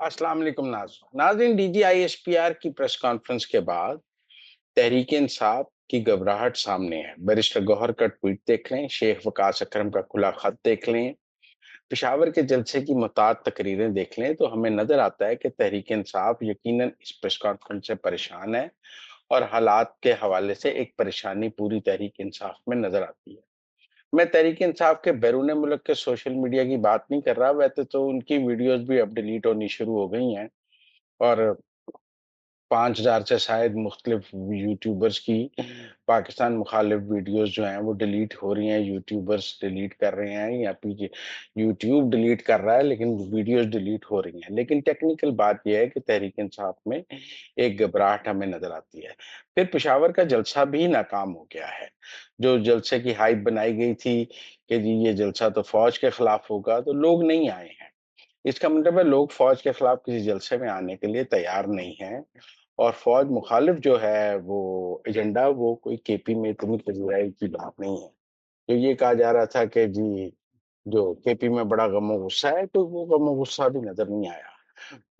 अस्सलाम वालेकुम नाज़रीन। DGISPR की प्रेस कॉन्फ्रेंस के बाद तहरीक इंसाफ की घबराहट सामने है। बैरिस्टर गौहर का ट्वीट देख लें, शेख वकास अकरम का खुला खत देख लें, पेशावर के जलसे की मुताद तकरीरें देख लें, तो हमें नजर आता है कि तहरीक इंसाफ यकीनन इस प्रेस कॉन्फ्रेंस से परेशान है और हालात के हवाले से एक परेशानी पूरी तहरीक इंसाफ में नजर आती है। मैं तहरीक इंसाफ के बैरून मुल्क के सोशल मीडिया की बात नहीं कर रहा, वैसे तो उनकी वीडियोस भी अब डिलीट होनी शुरू हो गई हैं और 5,000 से शायद मुख्तलिफ यूट्यूबर्स की पाकिस्तान मुखालिफ वीडियोस जो हैं वो डिलीट हो रही हैं, यूट्यूबर्स डिलीट कर रहे हैं या फिर यूट्यूब डिलीट कर रहा है, लेकिन वीडियोस डिलीट हो रही हैं। लेकिन टेक्निकल बात यह है कि तहरीक इंसाफ में एक घबराहट हमें नजर आती है। फिर पेशावर का जलसा भी नाकाम हो गया है। जो जलसे की हाइप बनाई गई थी कि जी ये जलसा तो फौज के खिलाफ होगा, तो लोग नहीं आए हैं। इसका मतलब है लोग फौज के खिलाफ किसी जलसे में आने के लिए तैयार नहीं हैं और फौज मुखालिफ जो है वो एजेंडा वो कोई केपी में इतनी पजीराई की बात नहीं है। तो ये कहा जा रहा था कि जी जो केपी में बड़ा गम और गुस्सा है, तो वो गम और गुस्सा भी नजर नहीं आया।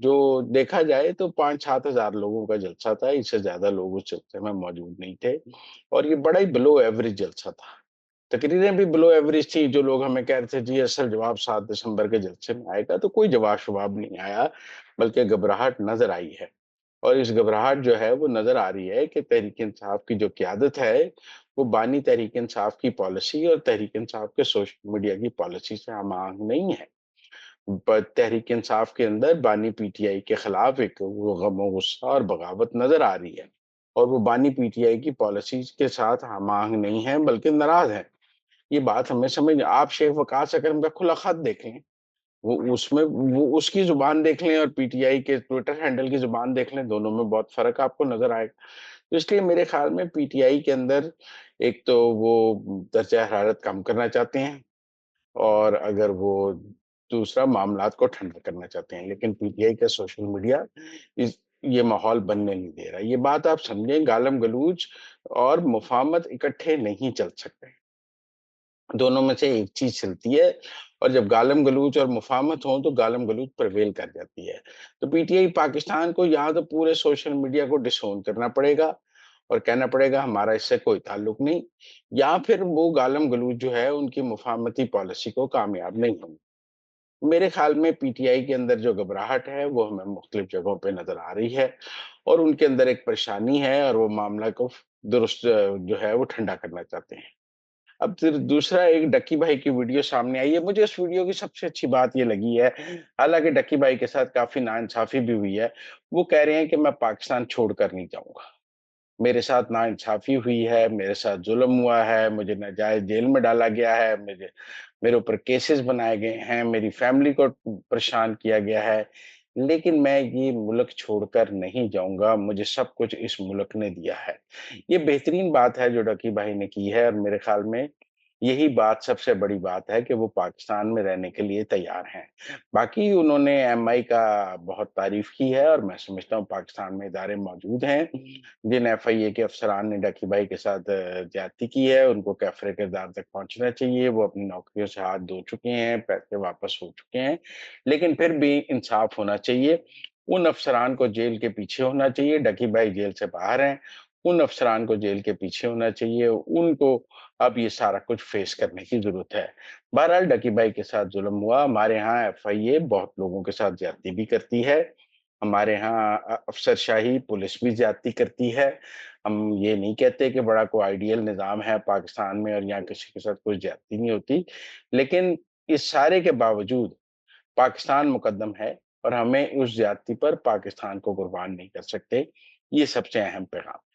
जो देखा जाए तो 5-7 हजार लोगों का जलसा था, इससे ज्यादा लोग उस जलसे में मौजूद नहीं थे और ये बड़ा ही बिलो एवरेज जलसा था। तकरीरें भी बिलो एवरेज थी। जो लोग हमें कह रहे थे जी असल जवाब 7 दिसंबर के जलसे में आएगा, तो कोई जवाब नहीं आया, बल्कि घबराहट नजर आई है। और इस घबराहट जो है वो नजर आ रही है कि तहरीक इंसाफ की जो क़यादत है, वो बानी तहरीक इंसाफ की पॉलिसी और तहरीक इंसाफ के सोशल मीडिया की पॉलिसी से हम-आहंग नहीं है। तहरीक इंसाफ के अंदर बानी पीटीआई के खिलाफ एक वो गम और गुस्सा और बगावत नजर आ रही है और वो बानी पीटीआई की पॉलिसीज के साथ हम-आहंग नहीं है, बल्कि नाराज है। ये बात हमें समझ आप शेख वकास अकरम का खुला खत देख लें, वो उसकी ज़ुबान देख लें और पीटीआई के ट्विटर हैंडल की ज़ुबान देख लें, दोनों में बहुत फ़र्क आपको नज़र आएगा। तो इसलिए मेरे ख़्याल में पीटीआई के अंदर एक तो वो दर्जा हरारत कम करना चाहते हैं और अगर वो दूसरा मामलात को ठंडा करना चाहते हैं, लेकिन पीटीआई का सोशल मीडिया इस ये माहौल बनने नहीं दे रहा। ये बात आप समझें, गालम-गलूच और मुफ़ाहमत इकट्ठे नहीं चल सकते। दोनों में से एक चीज़ चलती है और जब गालम-गलूच और मुफ़ाहमत हो, तो गालम-गलूच प्रिवेल कर जाती है। तो पीटीआई पाकिस्तान को यहाँ तो पूरे सोशल मीडिया को डिसोन करना पड़ेगा और कहना पड़ेगा हमारा इससे कोई ताल्लुक नहीं, या फिर वो गालम-गलूच जो है उनकी मुफ़ाहमती पॉलिसी को कामयाब नहीं होंगे। मेरे ख़्याल में पीटीआई के अंदर जो घबराहट है, वो हमें मुख्तलिफ जगहों पे नज़र आ रही है और उनके अंदर एक परेशानी है और वो मामला को दुरुस्त जो है वो ठंडा करना चाहते हैं। अब फिर दूसरा एक डक्की भाई की वीडियो सामने आई है। मुझे इस वीडियो की सबसे अच्छी बात ये लगी है, हालाँकि डक्की भाई के साथ काफ़ी नाइंसाफ़ी भी हुई है। वो कह रहे हैं कि मैं पाकिस्तान छोड़कर नहीं जाऊँगा। मेरे साथ नाइंसाफ़ी हुई है, मेरे साथ ज़ुल्म हुआ है, मुझे नाजायज़ जेल में डाला गया है, मेरे ऊपर केसेस बनाए गए हैं, मेरी फैमिली को परेशान किया गया है, लेकिन मैं ये मुल्क छोड़कर नहीं जाऊँगा, मुझे सब कुछ इस मुल्क ने दिया है। ये बेहतरीन बात है जो डकी भाई ने की है और मेरे ख़्याल में यही बात सबसे बड़ी बात है कि वो पाकिस्तान में रहने के लिए तैयार हैं। बाकी उन्होंने एमआई का बहुत तारीफ़ की है और मैं समझता हूँ पाकिस्तान में इदारे मौजूद हैं, जिन एफआईए के अफ़सरान ने डकी भाई के साथ ज़्यादती की है, उनको कैफ़रे किरदार तक पहुँचना चाहिए। वो अपनी नौकरियों से हाथ धो चुके हैं, पैसे वापस हो चुके हैं, लेकिन फिर भी इंसाफ़ होना चाहिए। उन अफ़सरान को जेल के पीछे होना चाहिए, डकी भाई जेल से बाहर हैं, उन अफ़सरान को जेल के पीछे होना चाहिए, उनको अब ये सारा कुछ फ़ेस करने की ज़रूरत है। बहरहाल डकी भाई के साथ ज़ुल्म हुआ, हमारे यहाँ एफआईए बहुत लोगों के साथ ज़्यादती भी करती है। हमारे यहाँ अफ़सरशाही पुलिस भी ज़्यादती करती है। हम ये नहीं कहते कि बड़ा कोई आइडियल निज़ाम है पाकिस्तान में और यहाँ किसी के साथ कोई ज़्यादती नहीं होती। लेकिन इस सारे के बावजूद पाकिस्तान मुक़द्दम है और हमें उस ज़्यादती पर पाकिस्तान को कुर्बान नहीं कर सकते। ये सबसे अहम पैगाम